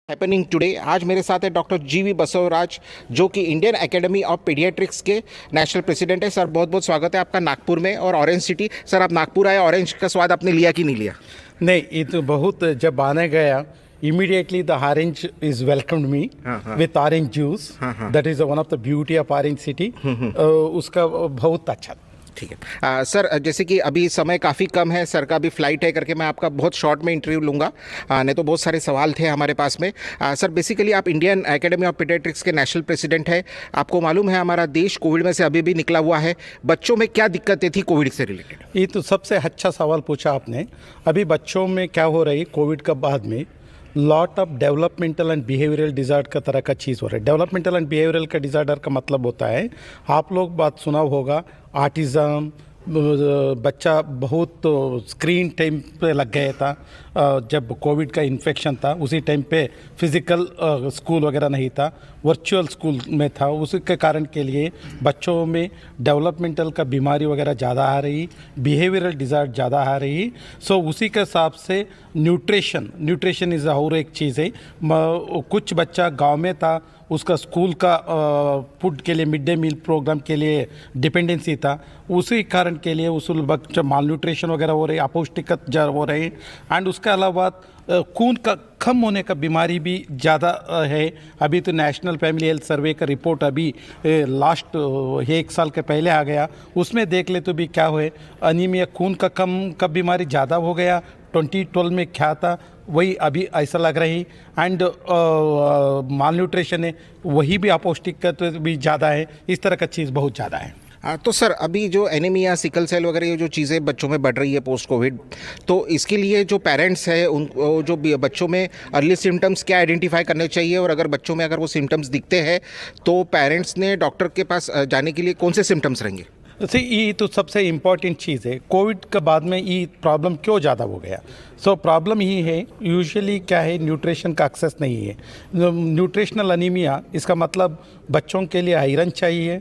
Happening today. आज मेरे साथ है डॉक्टर जीवी बसवराज, जो कि इंडियन एकेडमी ऑफ पीडियाट्रिक्स के नेशनल प्रेसिडेंट है। सर, बहुत बहुत स्वागत है आपका नागपुर में और ऑरेंज सिटी। सर, आप नागपुर आए, ऑरेंज का स्वाद आपने लिया कि नहीं लिया? नहीं, ये तो बहुत जब आने गया immediately the orange is welcomed me with orange juice. That is one of the beauty of orange city. उसका बहुत अच्छा। ठीक है। सर, जैसे कि अभी समय काफ़ी कम है, सर का भी फ्लाइट है करके मैं आपका बहुत शॉर्ट में इंटरव्यू लूँगा, नहीं तो बहुत सारे सवाल थे हमारे पास में। सर, बेसिकली आप इंडियन एकेडमी ऑफ पीडियाट्रिक्स के नेशनल प्रेसिडेंट है। आपको मालूम है हमारा देश कोविड में से अभी भी निकला हुआ है। बच्चों में क्या दिक्कतें थी कोविड से रिलेटेड? ये तो सबसे अच्छा सवाल पूछा आपने। अभी बच्चों में क्या हो रही है कोविड के बाद में, lot of developmental and behavioural disorder का तरह का चीज़ हो रहा है। डेवलपमेंटल एंड बिहेवियरल का डिज़ार्डर का मतलब होता है, आप लोग बात सुना होगा, ऑटिज़म, बच्चा बहुत स्क्रीन टाइम पे लग गया था। जब कोविड का इन्फेक्शन था उसी टाइम पे फिज़िकल स्कूल वगैरह नहीं था, वर्चुअल स्कूल में था। उसी के कारण के लिए बच्चों में डेवलपमेंटल का बीमारी वगैरह ज़्यादा आ रही, बिहेवियरल डिज़ार्ड ज़्यादा आ रही। सो उसी के हिसाब से न्यूट्रिशन इज़ और एक चीज़ है। कुछ बच्चा गांव में था, उसका स्कूल का फूड के लिए, मिड डे मील प्रोग्राम के लिए डिपेंडेंसी था। उसी कारण के लिए उस बच्चा माल न्यूट्रिशन वगैरह हो रही, अपौष्टिकता हो रही। एंड उसके अलावा खून का कम होने का बीमारी भी ज़्यादा है। अभी तो नेशनल फैमिली हेल्थ सर्वे का रिपोर्ट अभी लास्ट 1 साल के पहले आ गया, उसमें देख ले तो भी क्या हुए, अनीमिया, खून का कम का बीमारी ज़्यादा हो गया। 2012 में क्या था वही अभी ऐसा लग रही। एंड माल न्यूट्रिशन है, वही भी अपौष्टिकता भी ज़्यादा है। इस तरह का चीज़ बहुत ज़्यादा है। तो सर, अभी जो एनीमिया, सिकल सेल वगैरह ये जो चीज़ें बच्चों में बढ़ रही है पोस्ट कोविड, तो इसके लिए जो पेरेंट्स है उन जो बच्चों में अर्ली सिम्टम्स क्या आइडेंटिफाई करने चाहिए, और अगर बच्चों में अगर वो सिम्टम्स दिखते हैं तो पेरेंट्स ने डॉक्टर के पास जाने के लिए कौन से सिम्टम्स रहेंगे? सी, ये तो सबसे इम्पॉर्टेंट चीज़ है। कोविड के बाद में ये प्रॉब्लम क्यों ज़्यादा हो गया? सो प्रॉब्लम ही है, यूजुअली क्या है, न्यूट्रिशन का एक्सेस नहीं है। न्यूट्रिशनल अनीमिया, इसका मतलब बच्चों के लिए आयरन चाहिए,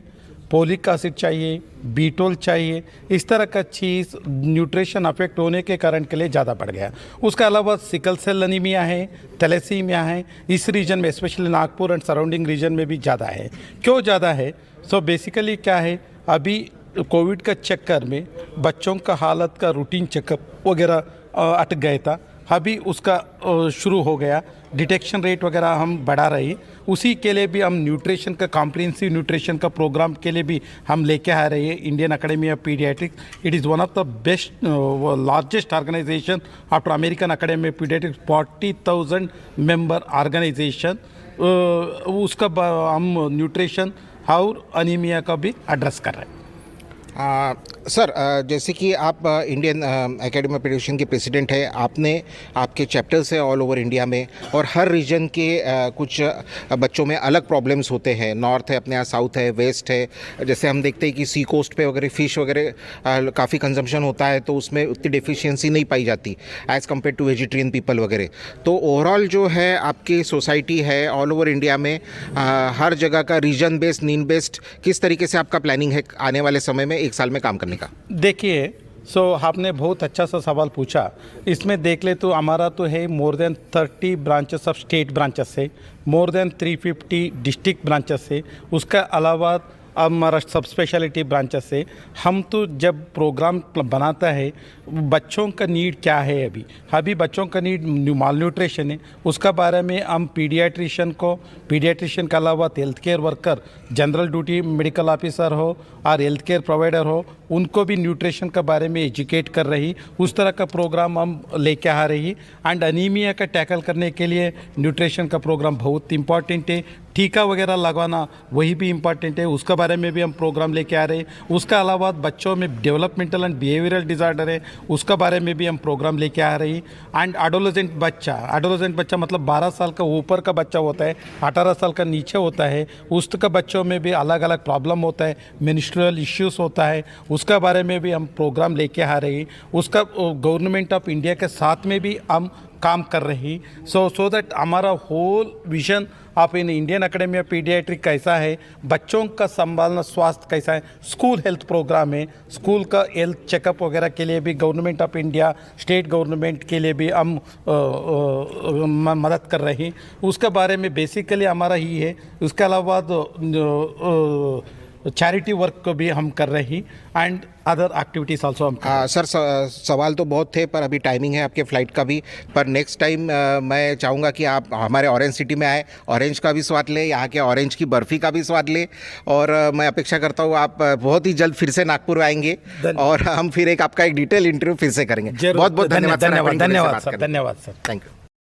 पोलिक एसिड चाहिए, बीटोल चाहिए। इस तरह का चीज़ न्यूट्रिशन अफेक्ट होने के कारण के लिए ज़्यादा बढ़ गया। उसके अलावा सिकल सेल अनीमिया है, थैलेसीमिया है, इस रीजन में specially Nagpur and surrounding reason में भी ज़्यादा है। क्यों ज़्यादा है? सो बेसिकली क्या है, अभी कोविड का चक्कर में बच्चों का हालत का रूटीन चेकअप वगैरह अटक गया था। अभी उसका शुरू हो गया, डिटेक्शन रेट वगैरह हम बढ़ा रही। उसी के लिए भी हम न्यूट्रिशन का, कॉम्प्रिहेंसिव न्यूट्रिशन का प्रोग्राम के लिए भी हम लेके आ रहे हैं। Indian academy of pediatrics, it is one of the best largest organization after American academy of pediatrics, 40,000 member organization. उसका हम न्यूट्रिशन और अनीमिया का भी एड्रेस कर रहे हैं। सर, जैसे कि आप इंडियन एकेडमी ऑफ पीडियाट्रिशियन के प्रेसिडेंट है, आपने आपके चैप्टर्स है ऑल ओवर इंडिया में, और हर रीजन के कुछ बच्चों में अलग प्रॉब्लम्स होते हैं। नॉर्थ है, अपने यहाँ साउथ है, वेस्ट है। जैसे हम देखते हैं कि सी कोस्ट पे वगैरह फ़िश वगैरह काफ़ी कंजम्पशन होता है, तो उसमें उतनी डिफिशियंसी नहीं पाई जाती as compare to vegetarian people वगैरह। तो ओवरऑल जो है आपकी सोसाइटी है ऑल ओवर इंडिया में, हर जगह का रीजन बेस्ड, नीड बेस्ड, किस तरीके से आपका प्लानिंग है आने वाले समय में 1 साल में काम करने का? देखिए, आपने बहुत अच्छा सा सवाल पूछा। इसमें देख ले तो हमारा तो है more than 30 branches of state branches है, मोर देन 350 डिस्ट्रिक्ट ब्रांचेस है। उसका अलावा हमारा सब स्पेशलिटी ब्रांचेस है। हम तो जब प्रोग्राम बनाता है, बच्चों का नीड क्या है, अभी बच्चों का नीड माल न्यूट्रिशन है, उसका बारे में हम पीडियाट्रिशियन के अलावा health care worker, general duty medical officer हो और हेल्थ केयर प्रोवाइडर हो, उनको भी न्यूट्रिशन के बारे में एजुकेट कर रही। उस तरह का प्रोग्राम हम लेके आ रही। एंड अनीमिया का टैकल करने के लिए न्यूट्रिशन का प्रोग्राम बहुत इंपॉर्टेंट है। टीका वगैरह लगवाना वही भी इम्पॉर्टेंट है, उसके बारे में भी हम प्रोग्राम लेके आ रहे हैं। उसका अलावा बच्चों में डेवलपमेंटल एंड बिहेवियरल डिज़ार्डर है, उसका बारे में भी हम प्रोग्राम लेके आ रही। एंड एडोलेसेंट बच्चा मतलब 12 साल का ऊपर का बच्चा होता है, 18 साल का नीचे होता है, उसका बच्चों में भी अलग अलग प्रॉब्लम होता है, मेंस्ट्रुअल इश्यूज़ होता है, उसका बारे में भी हम प्रोग्राम लेके आ रही। उसका गवर्नमेंट ऑफ इंडिया के साथ में भी हम काम कर रही। सो दैट हमारा होल विजन आप in Indian academy of paediatric कैसा है, बच्चों का संभालना, स्वास्थ्य कैसा है, स्कूल हेल्थ प्रोग्राम है, स्कूल का हेल्थ चेकअप वगैरह के लिए भी government of India, state government के लिए भी हम मदद कर रहे हैं। उसके बारे में बेसिकली हमारा ही है। उसके अलावा चैरिटी वर्क को भी हम कर रहे हैं एंड अदर एक्टिविटीज़ आल्सो हम कर रहे हैं। सर सवाल तो बहुत थे पर अभी टाइमिंग है आपके फ़्लाइट का भी, पर नेक्स्ट टाइम मैं चाहूँगा कि आप हमारे ऑरेंज सिटी में आए, ऑरेंज का भी स्वाद लें, यहाँ के ऑरेंज की बर्फ़ी का भी स्वाद लें, और मैं अपेक्षा करता हूँ आप बहुत ही जल्द फिर से नागपुर आएंगे और हम फिर आपका एक डिटेल इंटरव्यू फिर से करेंगे। बहुत बहुत धन्यवाद। धन्यवाद सर। Thank you.